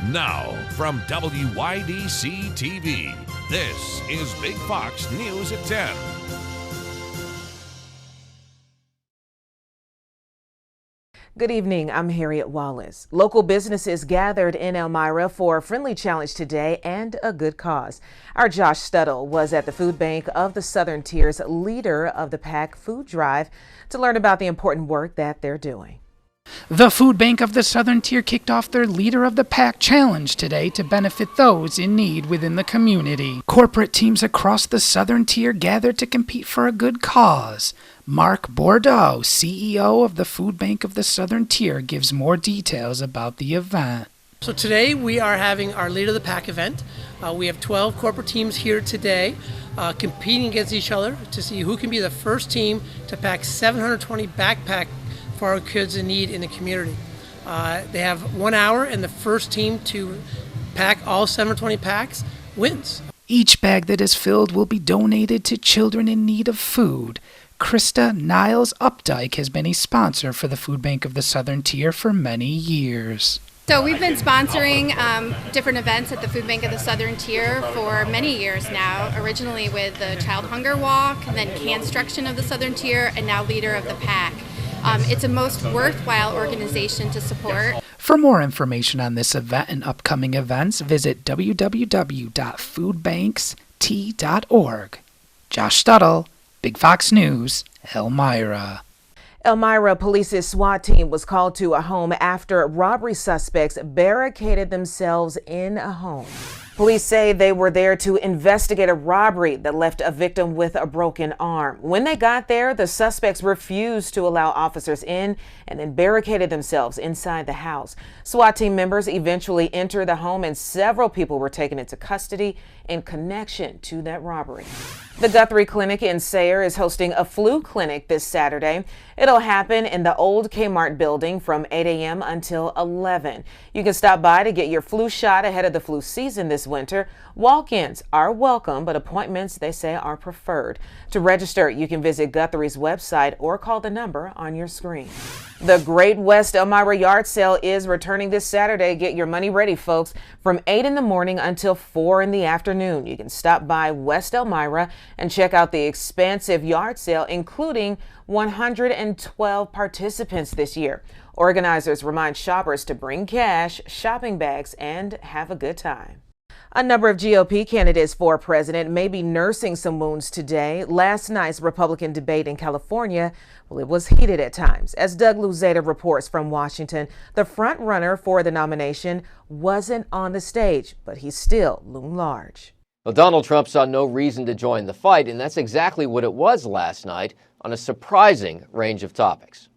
Now, from WYDC TV, this is Big Fox News at 10. Good evening, I'm Harriet Wallace. Local businesses gathered in Elmira for a friendly challenge today and a good cause. Our Josh Stuttle was at the Food Bank of the Southern Tier's leader of the PAC food drive to learn about the important work that they're doing. The Food Bank of the Southern Tier kicked off their Leader of the Pack challenge today to benefit those in need within the community. Corporate teams across the Southern Tier gathered to compete for a good cause. Mark Bordeaux, CEO of the Food Bank of the Southern Tier, gives more details about the event. So today we are having our Leader of the Pack event. We have 12 corporate teams here today competing against each other to see who can be the first team to pack 720 backpacks for our kids in need in the community. They have 1 hour, and the first team to pack all 720 packs wins. Each bag that is filled will be donated to children in need of food. Krista Niles Updike has been a sponsor for the Food Bank of the Southern Tier for many years. So we've been sponsoring different events at the Food Bank of the Southern Tier for many years now, originally with the Child Hunger Walk, and then Construction of the Southern Tier, and now Leader of the Pack. It's a most worthwhile organization to support. For more information on this event and upcoming events, visit www.foodbanks.org. Josh Stuttle, Big Fox News, Elmira. Elmira Police's SWAT team was called to a home after robbery suspects barricaded themselves in a home. Police say they were there to investigate a robbery that left a victim with a broken arm. When they got there, the suspects refused to allow officers in and then barricaded themselves inside the house. SWAT team members eventually entered the home and several people were taken into custody in connection to that robbery. The Guthrie Clinic in Sayre is hosting a flu clinic this Saturday. It'll happen in the old Kmart building from 8 a.m. until 11. You can stop by to get your flu shot ahead of the flu season this winter. Walk-ins are welcome, but appointments, they say, are preferred. To register, you can visit Guthrie's website or call the number on your screen. The Great West Elmira Yard Sale is returning this Saturday. Get your money ready, folks. From 8 in the morning until 4 in the afternoon, you can stop by West Elmira and check out the expansive yard sale, including 112 participants this year. Organizers remind shoppers to bring cash, shopping bags, and have a good time. A number of GOP candidates for president may be nursing some wounds today. Last night's Republican debate in California, well, it was heated at times. As Doug Luzeta reports from Washington, the front runner for the nomination wasn't on the stage, but he still loomed large. Well, Donald Trump saw no reason to join the fight, and that's exactly what it was last night on a surprising range of topics.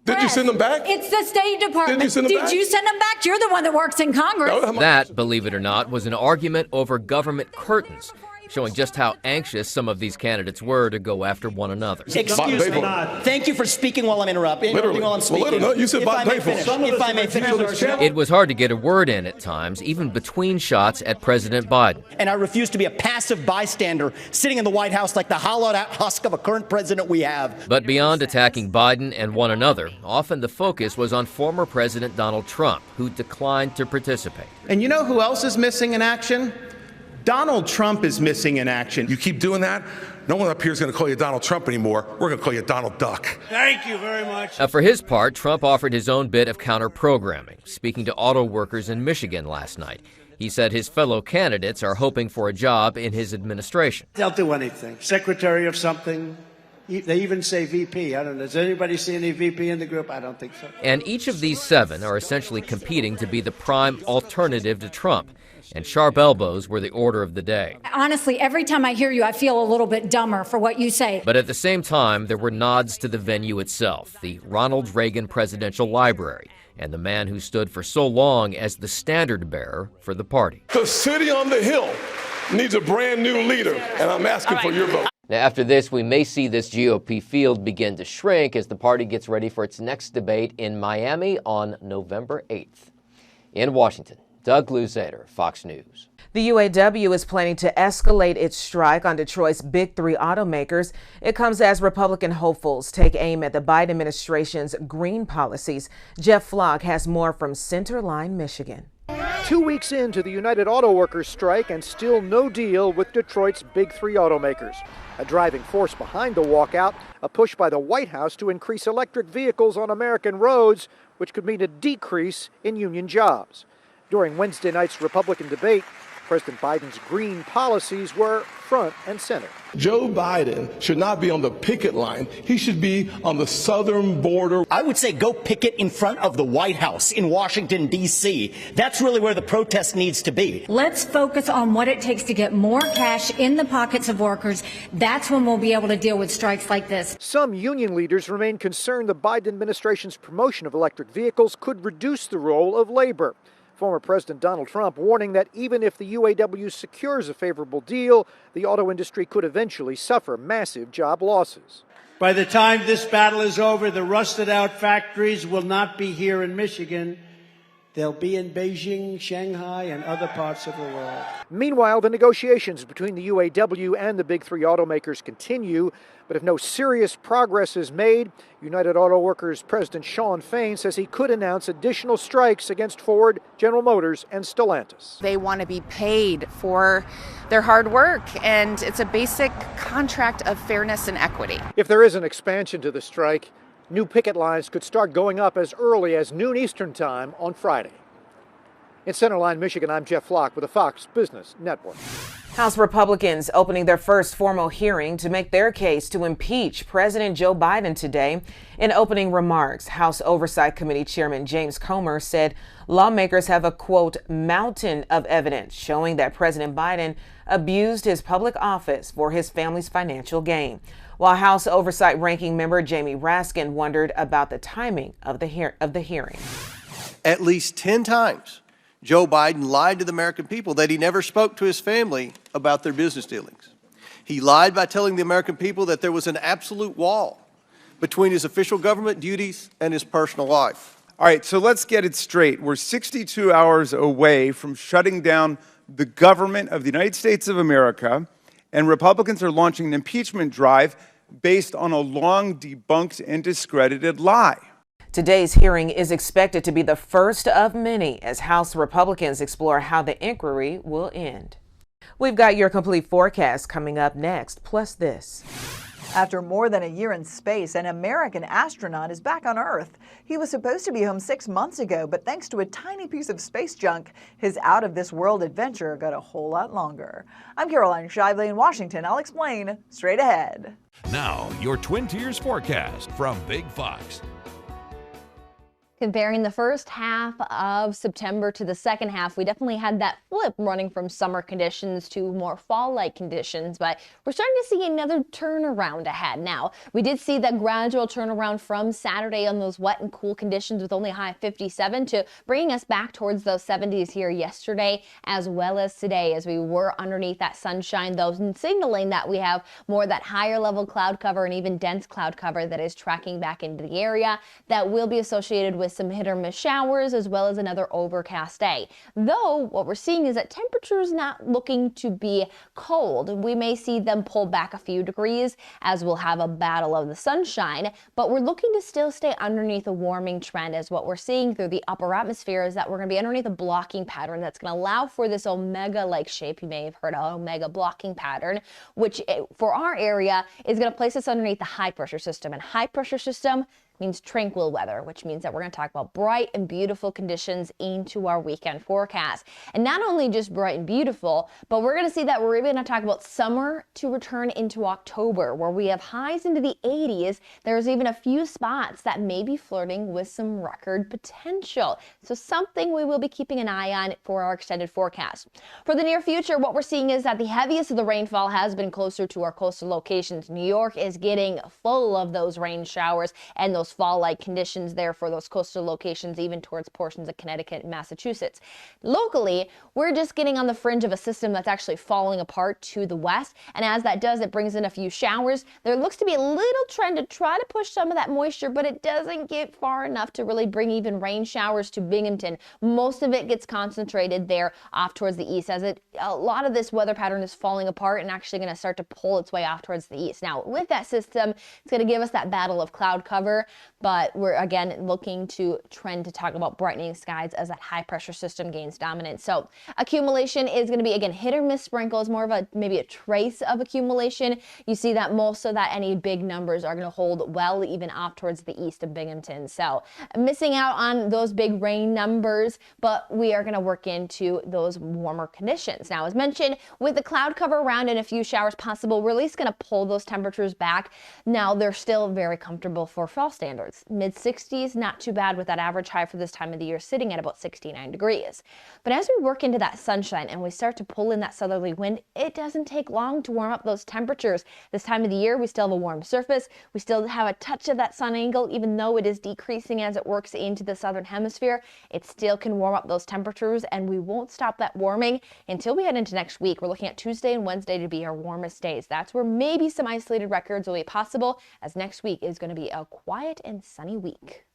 Did you send them back? It's the State Department. Did you send them back? You send them back? You're the one that works in Congress. That, believe it or not, was an argument over government curtains, showing just how anxious some of these candidates were to go after one another. Excuse me. Thank you for speaking while I'm interrupting. While I'm speaking. You said if I may finish. It was hard to get a word in at times, even between shots at President Biden. And I refuse to be a passive bystander sitting in the White House like the hollowed out husk of a current president we have. But beyond attacking Biden and one another, often the focus was on former President Donald Trump, who declined to participate. And you know who else is missing in action? Donald Trump is missing in action. You keep doing that, no one up here is going to call you Donald Trump anymore. We're going to call you Donald Duck. Thank you very much. For his part, Trump offered his own bit of counter-programming, speaking to auto workers in Michigan last night. He said his fellow candidates are hoping for a job in his administration. They'll do anything. Secretary of something. They even say VP. I don't know. Does anybody see any VP in the group? I don't think so. And each of these 7 are essentially competing to be the prime alternative to Trump. And sharp elbows were the order of the day. Honestly, every time I hear you, I feel a little bit dumber for what you say. But at the same time, there were nods to the venue itself, the Ronald Reagan Presidential Library, and the man who stood for so long as the standard bearer for the party. The city on the hill needs a brand new leader, and I'm asking for your vote. Now, after this, we may see this GOP field begin to shrink as the party gets ready for its next debate in Miami on November 8th. In Washington, Doug Luzeta, Fox News. The UAW is planning to escalate its strike on Detroit's big 3 automakers. It comes as Republican hopefuls take aim at the Biden administration's green policies. Jeff Flock has more from Centerline, Michigan. 2 weeks into the United Auto Workers strike and still no deal with Detroit's big three automakers. A driving force behind the walkout, a push by the White House to increase electric vehicles on American roads, which could mean a decrease in union jobs. During Wednesday night's Republican debate, President Biden's green policies were front and center. Joe Biden should not be on the picket line. He should be on the southern border. I would say go picket in front of the White House in Washington, D.C. That's really where the protest needs to be. Let's focus on what it takes to get more cash in the pockets of workers. That's when we'll be able to deal with strikes like this. Some union leaders remain concerned the Biden administration's promotion of electric vehicles could reduce the role of labor. Former President Donald Trump warning that even if the UAW secures a favorable deal, the auto industry could eventually suffer massive job losses. By the time this battle is over, the rusted out factories will not be here in Michigan. They'll be in Beijing, Shanghai, and other parts of the world. Meanwhile, the negotiations between the UAW and the big three automakers continue, but if no serious progress is made, United Auto Workers President Shawn Fain says he could announce additional strikes against Ford, General Motors, and Stellantis. They want to be paid for their hard work, and it's a basic contract of fairness and equity. If there is an expansion to the strike, new picket lines could start going up as early as noon Eastern Time on Friday. In Centerline, Michigan, I'm Jeff Flock with the Fox Business Network. House Republicans opening their first formal hearing to make their case to impeach President Joe Biden today. In opening remarks, House Oversight Committee Chairman James Comer said lawmakers have a, quote, mountain of evidence showing that President Biden abused his public office for his family's financial gain. While House Oversight Ranking Member Jamie Raskin wondered about the timing of the hearing. At least 10 times, Joe Biden lied to the American people that he never spoke to his family about their business dealings. He lied by telling the American people that there was an absolute wall between his official government duties and his personal life. All right, so let's get it straight. We're 62 hours away from shutting down the government of the United States of America, and Republicans are launching an impeachment drive based on a long debunked and discredited lie. Today's hearing is expected to be the first of many as House Republicans explore how the inquiry will end. We've got your complete forecast coming up next, plus this. After more than a year in space, an American astronaut is back on Earth. He was supposed to be home 6 months ago, but thanks to a tiny piece of space junk, his out-of-this-world adventure got a whole lot longer. I'm Caroline Shively in Washington. I'll explain straight ahead. Now, your Twin Tiers forecast from Big Fox. Comparing the first half of September to the second half, we definitely had that flip running from summer conditions to more fall-like conditions, but we're starting to see another turnaround ahead now. We did see that gradual turnaround from Saturday on those wet and cool conditions with only a high of 57 to bringing us back towards those 70s here yesterday as well as today as we were underneath that sunshine, though, signaling that we have more of that higher level cloud cover and even dense cloud cover that is tracking back into the area that will be associated with some hit or miss showers as well as another overcast day. Though what we're seeing is that temperatures not looking to be cold. We may see them pull back a few degrees as we'll have a battle of the sunshine, but we're looking to still stay underneath a warming trend as what we're seeing through the upper atmosphere is that we're going to be underneath a blocking pattern that's going to allow for this omega-like shape. You may have heard of omega blocking pattern, which for our area is going to place us underneath the high pressure system, and high pressure system means tranquil weather, which means that we're going to talk about bright and beautiful conditions into our weekend forecast. And not only just bright and beautiful, but we're going to see that we're even going to talk about summer to return into October, where we have highs into the 80s. There's even a few spots that may be flirting with some record potential. So something we will be keeping an eye on for our extended forecast. For the near future, what we're seeing is that the heaviest of the rainfall has been closer to our coastal locations. New York is getting full of those rain showers and those fall-like conditions there for those coastal locations, even towards portions of Connecticut and Massachusetts. Locally, we're just getting on the fringe of a system that's actually falling apart to the west, and as that does, it brings in a few showers. There looks to be a little trend to try to push some of that moisture, but it doesn't get far enough to really bring even rain showers to Binghamton. Most of it gets concentrated there off towards the east, as a lot of this weather pattern is falling apart and actually going to start to pull its way off towards the east. Now, with that system, it's going to give us that battle of cloud cover. but we're again looking to trend to talk about brightening skies as that high pressure system gains dominance. So accumulation is going to be, again, hit or miss sprinkles, more of a maybe a trace of accumulation. You see that most of that any big numbers are going to hold well even off towards the east of Binghamton. So missing out on those big rain numbers, but we are going to work into those warmer conditions. Now, as mentioned, with the cloud cover around and a few showers possible, we're at least going to pull those temperatures back. Now, they're still very comfortable for fall standards. Mid 60s, not too bad with that average high for this time of the year sitting at about 69 degrees. But as we work into that sunshine and we start to pull in that southerly wind, it doesn't take long to warm up those temperatures. This time of the year, we still have a warm surface. We still have a touch of that sun angle, even though it is decreasing as it works into the southern hemisphere. It still can warm up those temperatures, and we won't stop that warming until we head into next week. We're looking at Tuesday and Wednesday to be our warmest days. That's where maybe some isolated records will be possible, as next week is going to be a quiet and sunny week.